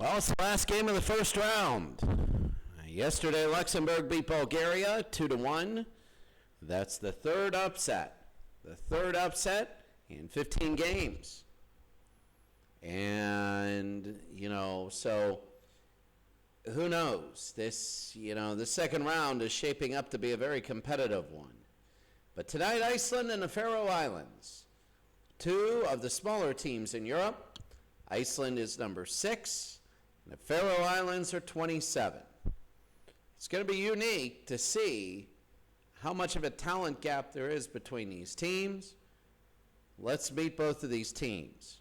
Well, it's the last game of the first round. Yesterday, Luxemburg beat Bulgaria 2-1. That's the third upset. The third upset in 15 games. And, so who knows? This, the second round is shaping up to be a very competitive one. But tonight, Iceland and the Faroe Islands, two of the smaller teams in Europe. Iceland is number 6. The Faroe Islands are 27. It's going to be unique to see how much of a talent gap there is between these teams. Let's meet both of these teams.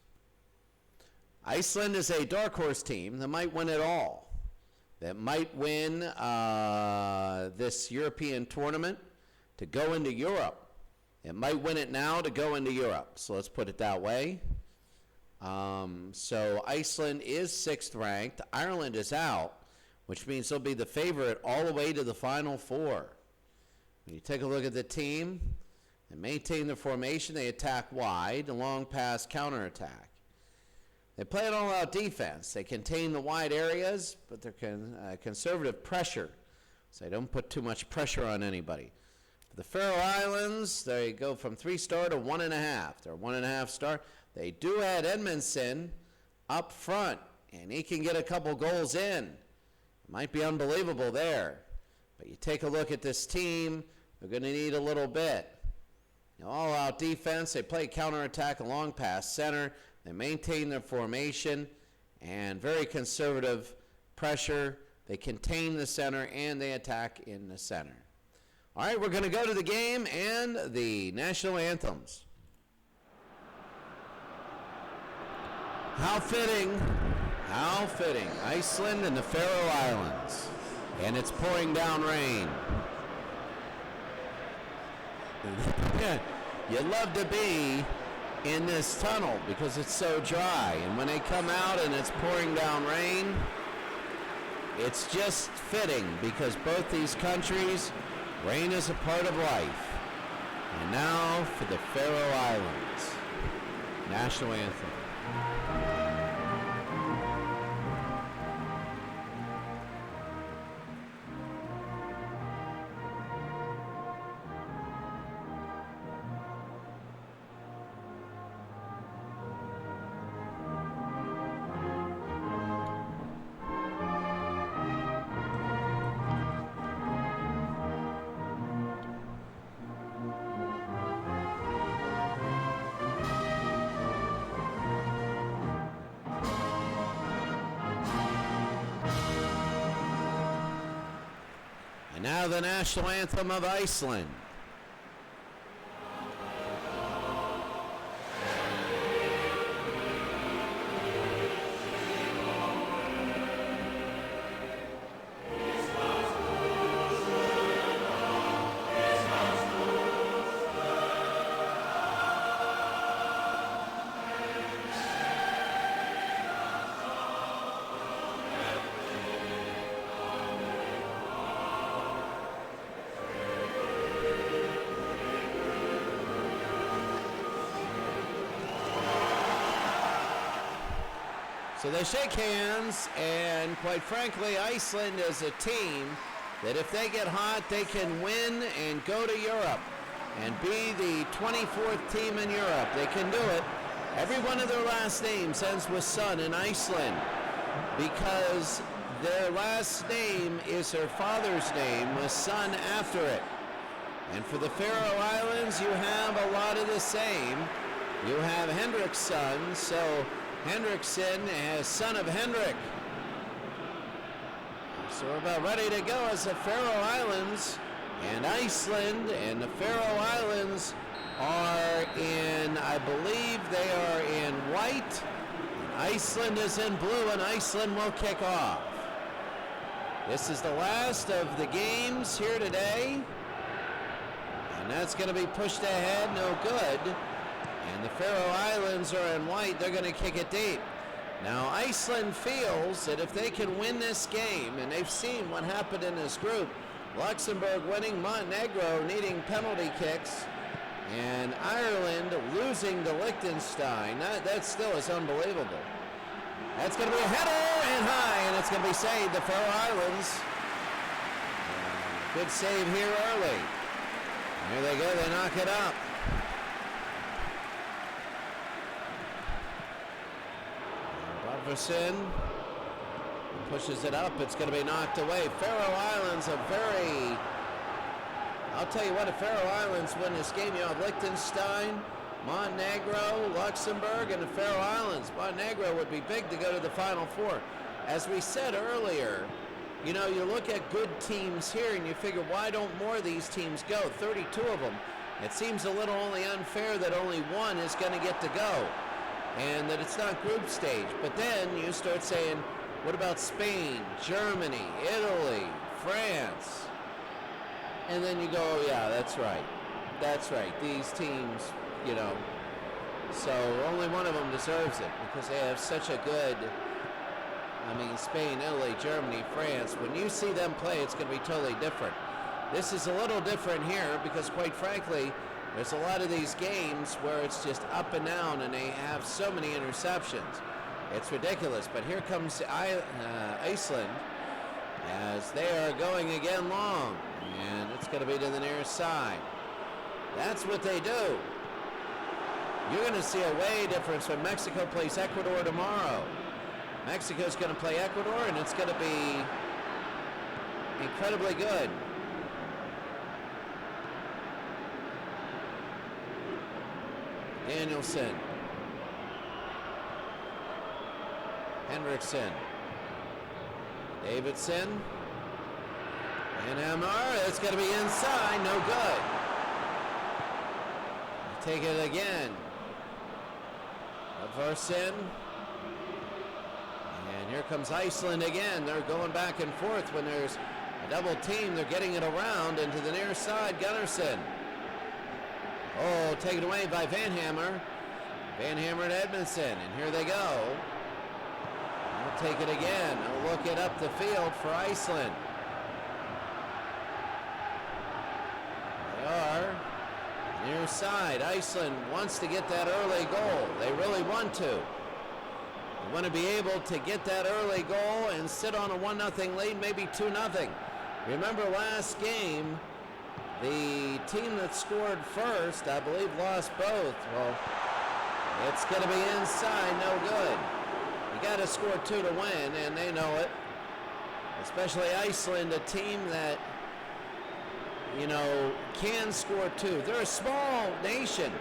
Iceland is a dark horse team that might win it all, that might win this European tournament to go into Europe. It might win it now to go into Europe, so let's put it that way. So Iceland is 6th ranked. Ireland is out, which means they'll be the favorite all the way to the Final Four. When you take a look at the team, they maintain their formation. They attack wide, a long pass counterattack. They play an all-out defense. They contain the wide areas, but they're conservative pressure, so they don't put too much pressure on anybody. For the Faroe Islands, they go from 3-star to 1.5. They're 1.5-star. They do add Edmondson up front, and he can get a couple goals in. It might be unbelievable there. But you take a look at this team, they're going to need a little bit. All-out defense, they play counterattack, a long pass center. They maintain their formation, and very conservative pressure. They contain the center, and they attack in the center. All right, we're going to go to the game and the national anthems. How fitting, Iceland and the Faroe Islands, and it's pouring down rain. You love to be in this tunnel because it's so dry, and when they come out and it's pouring down rain, it's just fitting because both these countries, rain is a part of life. And now for the Faroe Islands, national anthem. Now the national anthem of Iceland. So they shake hands, and quite frankly, Iceland is a team that if they get hot, they can win and go to Europe and be the 24th team in Europe. They can do it. Every one of their last names ends with son in Iceland because their last name is their father's name with son after it. And for the Faroe Islands, you have a lot of the same. You have Hendrik's son, so Hendrickson as son of Hendrik. So we're about ready to go as the Faroe Islands and Iceland and the Faroe Islands are in, I believe they are in white. Iceland is in blue, and Iceland will kick off. This is the last of the games here today. And that's going to be pushed ahead, no good. And the Faroe Islands are in white. They're going to kick it deep. Now, Iceland feels that if they can win this game, and they've seen what happened in this group, Luxemburg winning, Montenegro needing penalty kicks, and Ireland losing to Lichtenstein. That still is unbelievable. That's going to be a header and high, and it's going to be saved. The Faroe Islands. Good save here early. Here they go. They knock it up. Rodverson pushes it up. It's going to be knocked away. Faroe Islands are very... I'll tell you what, if Faroe Islands win this game, you have Lichtenstein, Montenegro, Luxemburg, and the Faroe Islands. Montenegro would be big to go to the Final Four. As we said earlier, you know, you look at good teams here and you figure, why don't more of these teams go? 32 of them. It seems a little only unfair that only one is going to get to go and that it's not group stage. But then you start saying, what about Spain, Germany, Italy, France? And then you go, oh, yeah, that's right. That's right. These teams, you know. So only one of them deserves it because they have such a good, I mean, Spain, Italy, Germany, France. When you see them play, it's going to be totally different. This is a little different here because, quite frankly, there's a lot of these games where it's just up and down and they have so many interceptions. It's ridiculous. But here comes Iceland as they are going again long. And it's going to be to the near side. That's what they do. You're going to see a way difference when Mexico plays Ecuador tomorrow. Mexico's going to play Ecuador, and it's going to be incredibly good. Danielson. Hendrickson. Davidson. And MR, it's going to be inside, no good. Take it again. Varsin. And here comes Iceland again. They're going back and forth when there's a double team. They're getting it around into the near side. Gunnarsson. Oh, taken away by Van Hammer. Van Hammer and Edmondson. And here they go. They'll take it again. They'll look it up the field for Iceland. Near side. Iceland wants to get that early goal. They really want to. They want to be able to get that early goal and sit on a 1-0 lead, maybe 2-0. Remember last game, the team that scored first, I believe, lost both. Well, it's going to be inside, no good. You got to score 2 to win, and they know it. Especially Iceland, a team that, you know, can score 2. They're a small nation,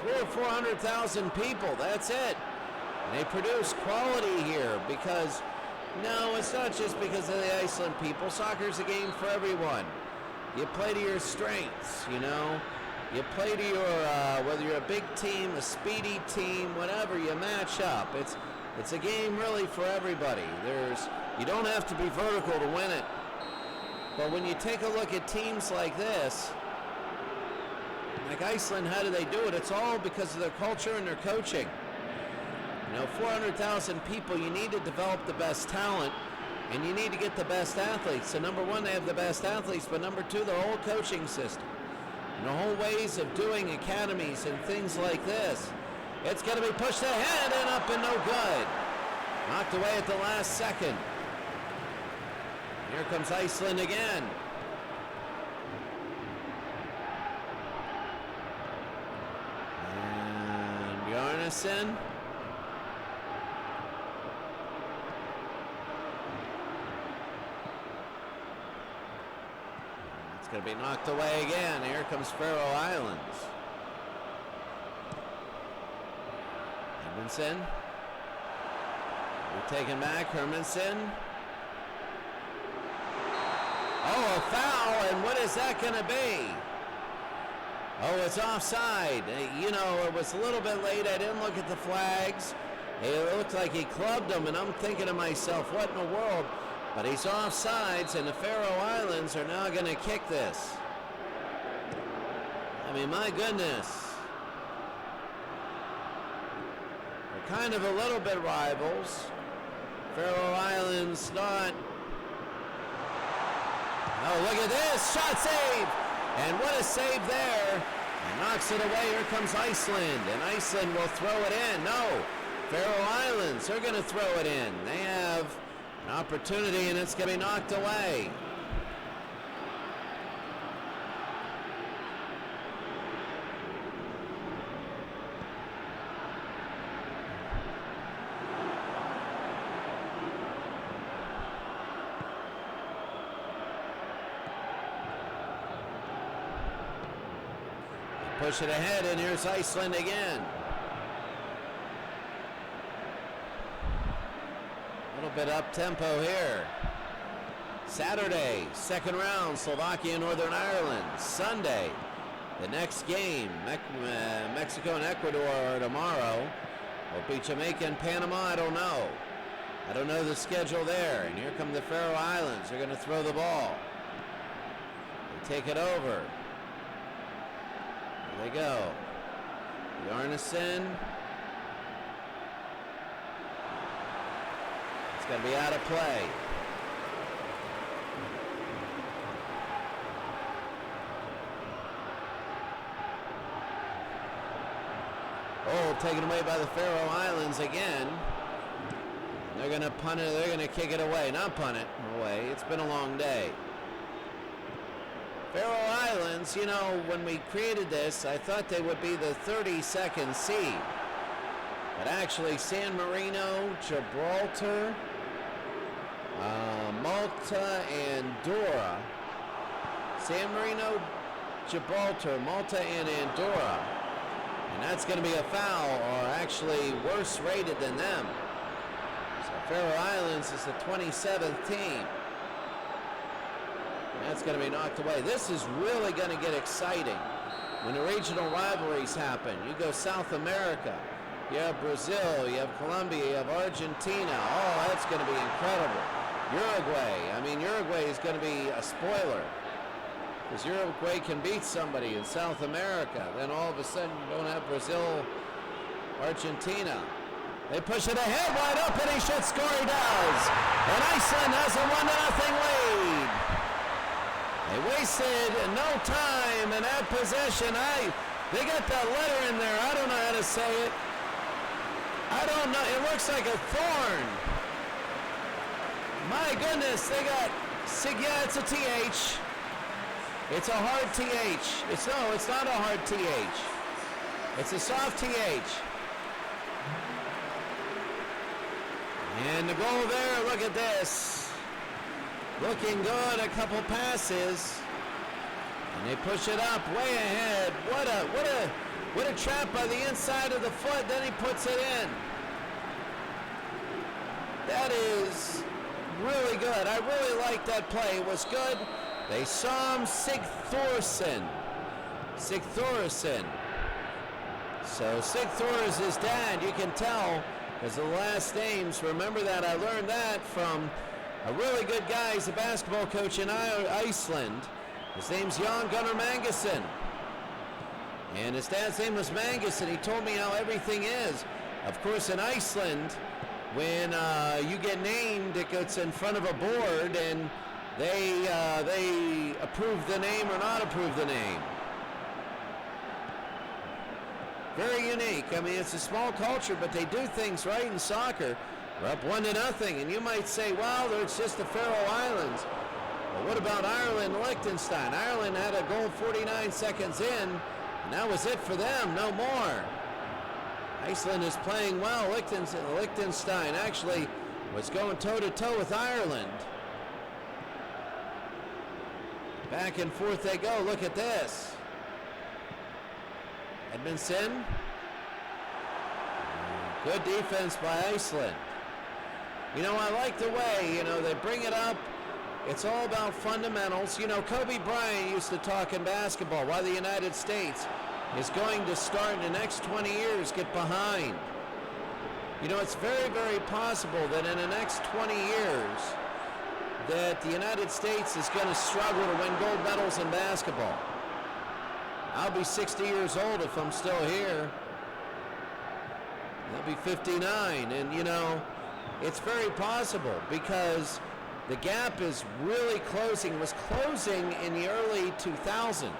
300,000 or 400,000 people. That's it. And they produce quality here because, no, it's not just because of the Iceland people. Soccer's a game for everyone. You play to your strengths, you know. You play to your, whether you're a big team, a speedy team, whatever, you match up. It's a game really for everybody. You don't have to be vertical to win it. But when you take a look at teams like this, like Iceland, how do they do it? It's all because of their culture and their coaching. You know, 400,000 people, you need to develop the best talent, and you need to get the best athletes. So number one, they have the best athletes, but number two, their whole coaching system. And the whole ways of doing academies and things like this. It's going to be pushed ahead and up and no good. Knocked away at the last second. Here comes Iceland again. And Bjarnason. It's going to be knocked away again. Here comes Faroe Islands. Edmondson. We're taken back. Hermanson. Oh, a foul, and what is that going to be? Oh, it's offside. You know, it was a little bit late. I didn't look at the flags. It looked like he clubbed him, and I'm thinking to myself, what in the world? But he's offsides, and the Faroe Islands are now going to kick this. I mean, my goodness. They're kind of a little bit rivals. Faroe Islands not. Oh, look at this. Shot save. And what a save there. And knocks it away. Here comes Iceland. And Iceland will throw it in. No. Faroe Islands, they're going to throw it in. They have an opportunity, and it's going to be knocked away. Push it ahead, and here's Iceland again. A little bit up-tempo here. Saturday, second round, Slovakia and Northern Ireland. Sunday, the next game, Mexico and Ecuador tomorrow. Will be Jamaica and Panama, I don't know. I don't know the schedule there. And here come the Faroe Islands. They're going to throw the ball. They take it over. There they go. Bjarnason. It's going to be out of play. Oh, taken away by the Faroe Islands again. They're going to punt it. They're going to kick it away. Not punt it away. It's been a long day. Faroe Islands, you know, when we created this, I thought they would be the 32nd seed. But actually, San Marino, Gibraltar, Malta, and Andorra. San Marino, Gibraltar, Malta, and Andorra. And that's going to be a foul, or actually worse rated than them. So Faroe Islands is the 27th team. That's going to be knocked away. This is really going to get exciting when the regional rivalries happen. You go South America, you have Brazil, you have Colombia, you have Argentina. Oh, that's going to be incredible. Uruguay, I mean, Uruguay is going to be a spoiler because Uruguay can beat somebody in South America. Then all of a sudden you don't have Brazil, Argentina. They push it ahead, wide open, he should score, he does. And Iceland has a 1-0 lead. They wasted no time in that possession. They got that letter in there. I don't know how to say it. I don't know. It looks like a thorn. My goodness, they got, yeah, it's a TH. It's a hard TH. It's not a hard TH. It's a soft TH. And the goal there, look at this. Looking good, a couple passes, and they push it up way ahead. What a trap by the inside of the foot. Then he puts it in. That is really good. I really like that play. It was good. They saw him, Sigþórsson. So Sigþór is his dad. You can tell because the last names. Remember that. I learned that from a really good guy. He's a basketball coach in Iceland. His name's Jan Gunnar Mangesson. And his dad's name was Mangesson. He told me how everything is. Of course, in Iceland, when you get named, it gets in front of a board, and they approve the name or not approve the name. Very unique. I mean, it's a small culture, but they do things right in soccer. We're up 1-0, and you might say, well, it's just the Faroe Islands. Well, what about Ireland and Lichtenstein? Ireland had a goal 49 seconds in, and that was it for them, no more. Iceland is playing well. Lichtenstein actually was going toe-to-toe with Ireland. Back and forth they go. Look at this. Edmondson. Good defense by Iceland. You know, I like the way, you know, they bring it up. It's all about fundamentals. You know, Kobe Bryant used to talk in basketball why the United States is going to start in the next 20 years, get behind. You know, it's very, very possible that in the next 20 years that the United States is going to struggle to win gold medals in basketball. I'll be 60 years old if I'm still here. I'll be 59, and you know, it's very possible because the gap is really closing. It was closing in the early 2000s.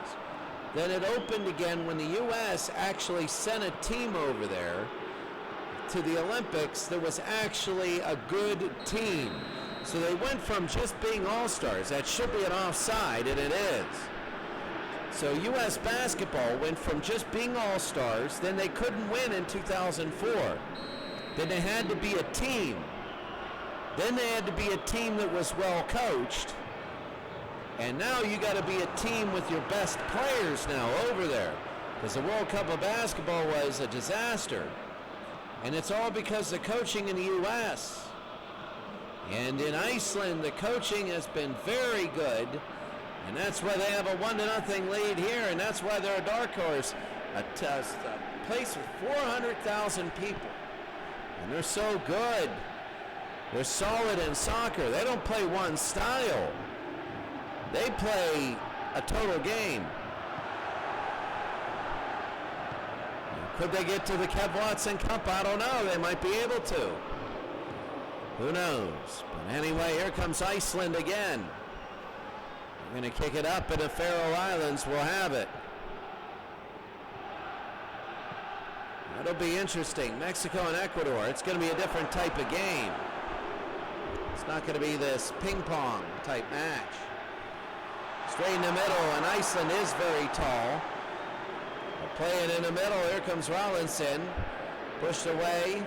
Then it opened again when the U.S. actually sent a team over there to the Olympics that was actually a good team. So they went from just being all-stars. That should be an offside, and it is. So U.S. basketball went from just being all-stars, then they couldn't win in 2004. Then they had to be a team. Then they had to be a team that was well coached. And now you got to be a team with your best players now over there. Because the World Cup of Basketball was a disaster. And it's all because of coaching in the U.S. And in Iceland, the coaching has been very good. And that's why they have a 1-0 lead here. And that's why they're a dark horse. A place with 400,000 people. And they're so good. They're solid in soccer. They don't play one style. They play a total game. Could they get to the Kev Watson Cup? I don't know. They might be able to. Who knows? But anyway, here comes Iceland again. They're going to kick it up, and the Faroe Islands will have it. That'll be interesting. Mexico and Ecuador. It's going to be a different type of game. It's not going to be this ping-pong type match. Straight in the middle, and Iceland is very tall. Playing in the middle, here comes Rollinson. Pushed away.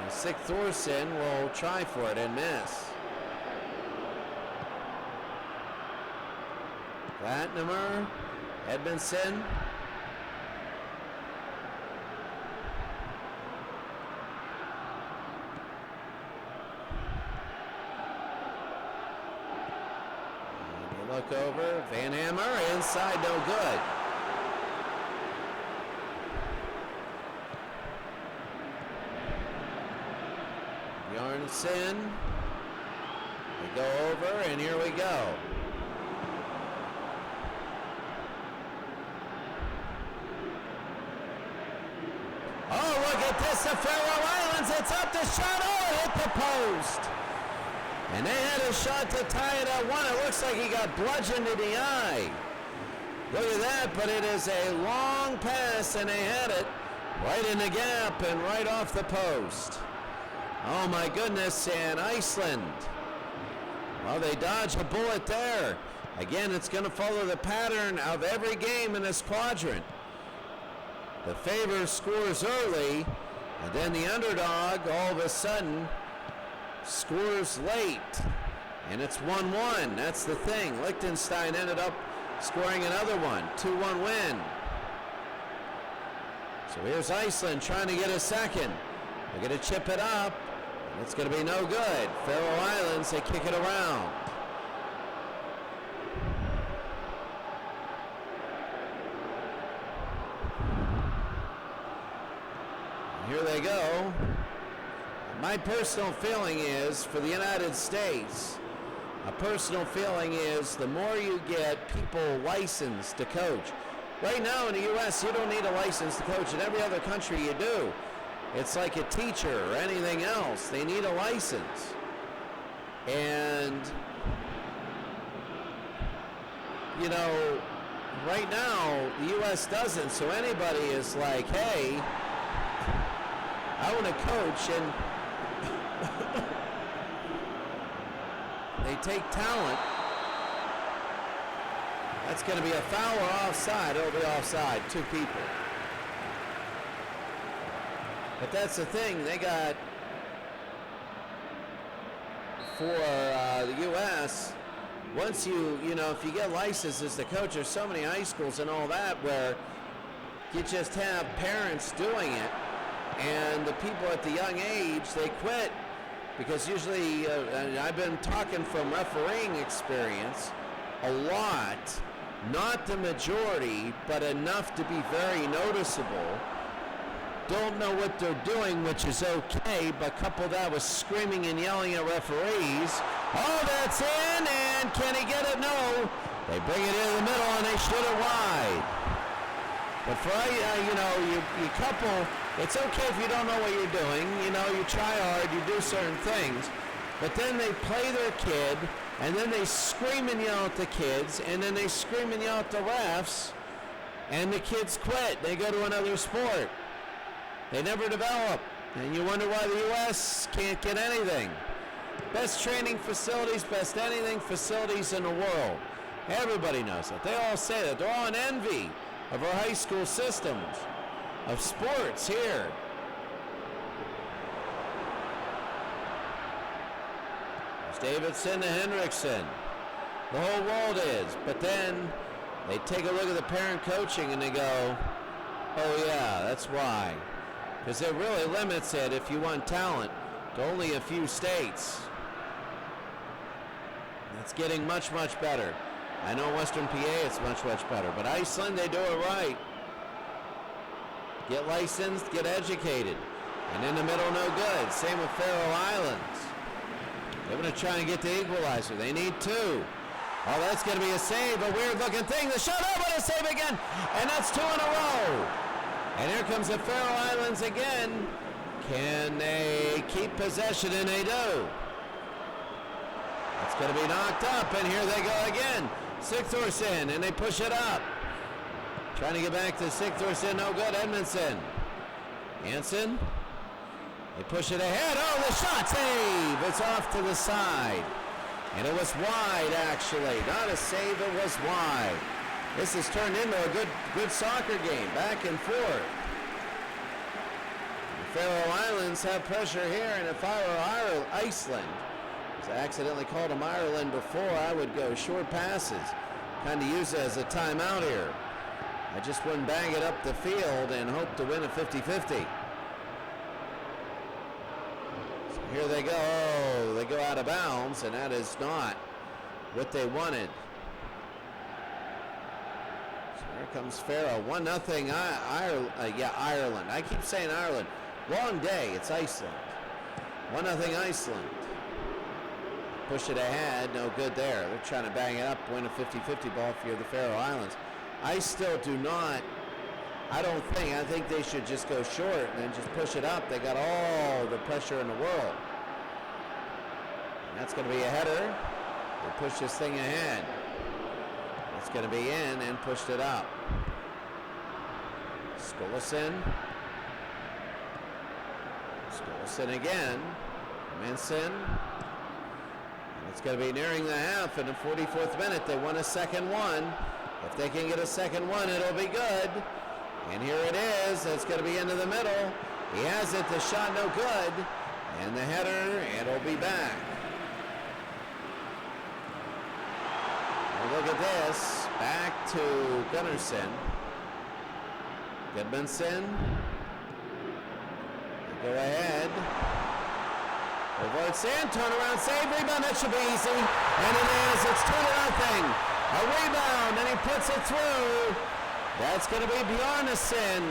Sig Thorson will try for it and miss. Latnimer, Edmondson. Look over, Van Hammer, inside, no good. Bjornsson, we go over, and here we go. Oh, look at this, the Faroe Islands, it's up the shot, oh, it hit the post. And they had a shot to tie it at one. It looks like he got bludgeoned in the eye. Look at that, but it is a long pass, and they had it right in the gap and right off the post. Oh, my goodness, and Iceland. Well, they dodge a bullet there. Again, it's going to follow the pattern of every game in this quadrant. The favor scores early, and then the underdog, all of a sudden, scores late, and it's 1-1. That's the thing. Lichtenstein ended up scoring another one. 2-1 win. So here's Iceland trying to get a second. They're going to chip it up, and it's going to be no good. Faroe Islands, they kick it around. And here they go. My personal feeling is, for the United States, a personal feeling is the more you get people licensed to coach. Right now in the U.S., you don't need a license to coach. In every other country, you do. It's like a teacher or anything else. They need a license. And, you know, right now, the U.S. doesn't. So anybody is like, hey, I want to coach, and they take talent. That's going to be a foul or offside. It'll be offside, 2 people. But that's the thing. They got, for the U.S., once you know, if you get licenses to coach, there's so many high schools and all that where you just have parents doing it, and the people at the young age, they quit. Because usually, and I've been talking from refereeing experience, a lot, not the majority, but enough to be very noticeable, don't know what they're doing, which is okay, but couple that with screaming and yelling at referees. Oh, that's in, and can he get it? No. They bring it in the middle, and they shoot it wide. But for, you know, you couple, it's okay if you don't know what you're doing. You know, you try hard, you do certain things. But then they play their kid, and then they scream and yell at the kids, and then they scream and yell at the refs. and the kids quit. They go to another sport. They never develop. And you wonder why the U.S. can't get anything. Best training facilities, best anything facilities in the world. Everybody knows that. They all say that. They're all in envy of our high school systems, of sports here. There's Davidson to Hendrickson. The whole world is. But then they take a look at the parent coaching and they go, oh yeah, that's why. Because it really limits it, if you want talent, to only a few states. It's getting much, much better. I know Western PA it's much, much better. But Iceland, they do it right. Get licensed, get educated. And in the middle, no good. Same with Faroe Islands. They're going to try and get the equalizer. They need two. Oh, that's going to be a save, a weird-looking thing. The shot over to save again, and that's two in a row. And here comes the Faroe Islands again. Can they keep possession? And they do. It's going to be knocked up, and here they go again. Sigthorsson, and they push it up. Trying to get back to Sigthorsson, no good. Edmondson. Hansen. They push it ahead. Oh, the shot save. It's off to the side. And it was wide, actually. Not a save, it was wide. This has turned into a good soccer game, back and forth. The Faroe Islands have pressure here, and if I were Iceland, because I accidentally called them Ireland before, I would go short passes, kind of use it as a timeout here. I just wouldn't bang it up the field and hope to win a 50-50. So here they go. Oh, they go out of bounds, and that is not what they wanted. Here comes Faroe. 1-0 Ireland. I keep saying Ireland. Wrong day. It's Iceland. 1-0 Iceland. Push it ahead. No good there. They're trying to bang it up, win a 50-50 ball for the Faroe Islands. I still do not. I think they should just go short and then just push it up. They got all the pressure in the world. And that's going to be a header. They push this thing ahead. It's going to be in and pushed it up. Skulason. Skulason again. Minson. And it's going to be nearing the half in the 44th minute. They want a second one. If they can get a second one, it'll be good. And here it is. It's going to be into the middle. He has it. The shot no good. And the header, it'll be back. Look at this. Back to Gunnarsson. Goodmanson. Go ahead. Overtson, turnaround save, rebound. That should be easy. And it is. It's 2-0. A rebound, and he puts it through. That's going to be Bjarnason.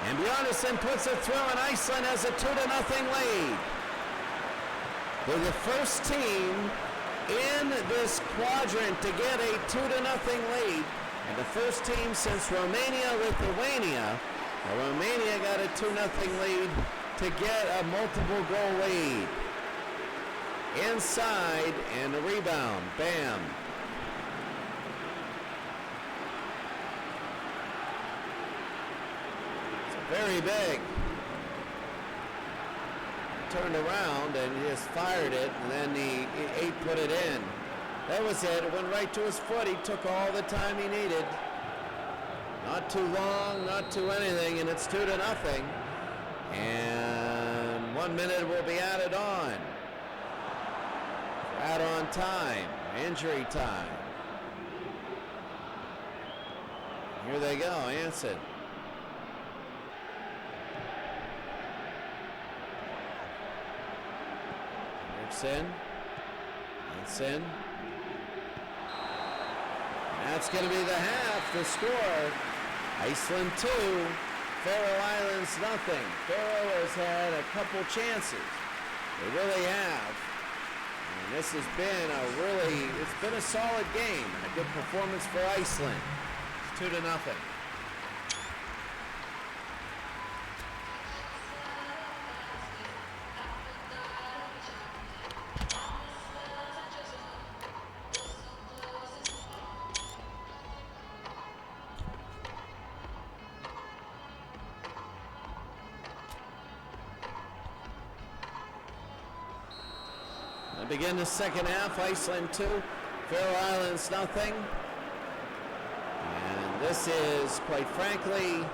And Bjarnason puts it through, and Iceland has a 2-0 lead. They're the first team in this quadrant to get a 2-0 lead, and the first team since Romania, Lithuania. Now, Romania got a 2-0 lead to get a multiple goal lead. Inside, and the rebound, bam. It's very big. Turned around and he just fired it, and then he put it in. That was it. It went right to his foot. He took all the time he needed. Not too long, not too anything, and it's 2-0. And 1 minute will be added on. Add-on time, injury time. Here they go, Hansen. Hansen. That's going to be the half, the score. Iceland 2, Faroe Islands nothing. Faroe has had a couple chances. They really have. And this has been it's been a solid game. A good performance for Iceland. It's 2-0. And begin the second half. Iceland 2, Faroe Islands nothing. And this is, quite frankly,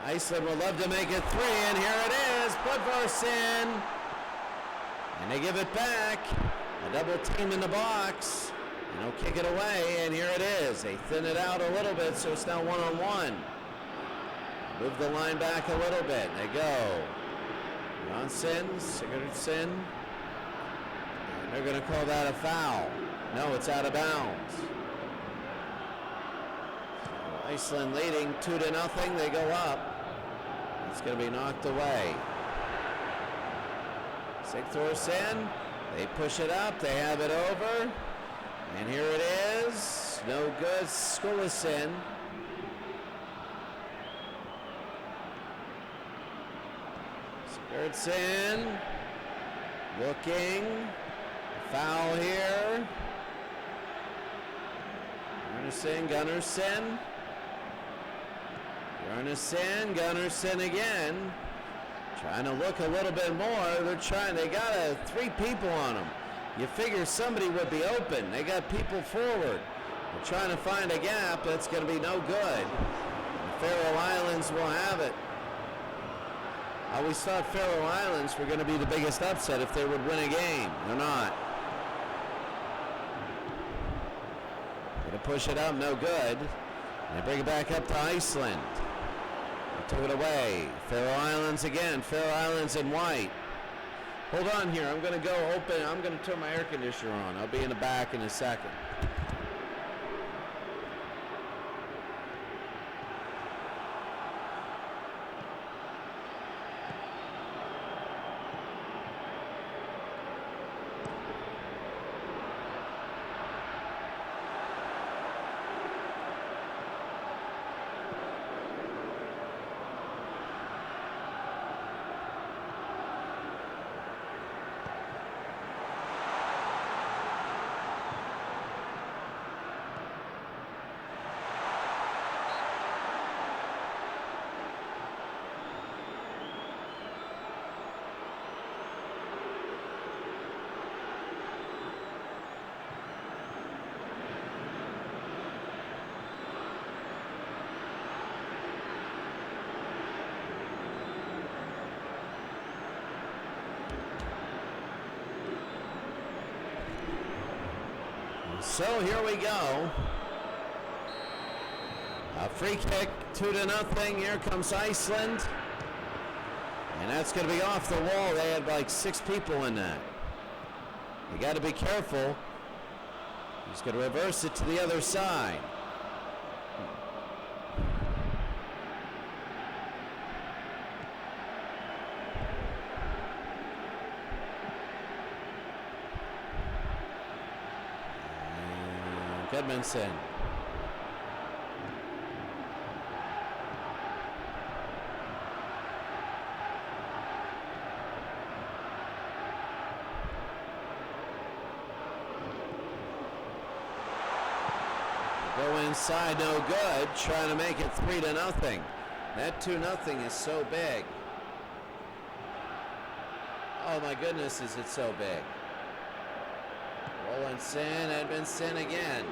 Iceland would love to make it 3, and here it is. Budvarsson. And they give it back. A double team in the box. And they'll kick it away, and here it is. They thin it out a little bit, so it's now 1-on-1. Move the line back a little bit. They go. Johnson, Sigurdsson. And they're going to call that a foul. No, it's out of bounds. So Iceland leading 2-0. They go up. It's going to be knocked away. Sigurdsson. They push it up. They have it over. And here it is. No good. Skulason. Sigurdsson. Looking. Foul here. Gunnarsson. Gunnarsson again. Trying to look a little bit more. They got 3 people on them. You figure somebody would be open. They got people forward. They're trying to find a gap. That's going to be no good. The Faroe Islands will have it. I always thought Faroe Islands were going to be the biggest upset if they would win a game. They're not. Going to push it up, no good. And they bring it back up to Iceland. They took it away. Faroe Islands again. Faroe Islands in white. Hold on here. I'm going to go open. I'm going to turn my air conditioner on. I'll be in the back in a second. So here we go. A free kick, 2-0. Here comes Iceland. And that's going to be off the wall. They had like 6 people in that. You got to be careful. He's going to reverse it to the other side. Edmondson. Go inside, no good. Trying to make it 3-0. That 2-0 is so big. Oh my goodness, is it so big. Rollinson, Edmondson again.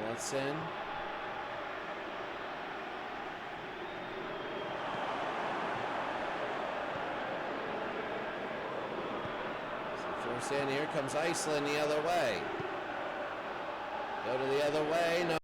Rollinson. Here comes Iceland the other way. Go to the other way. No.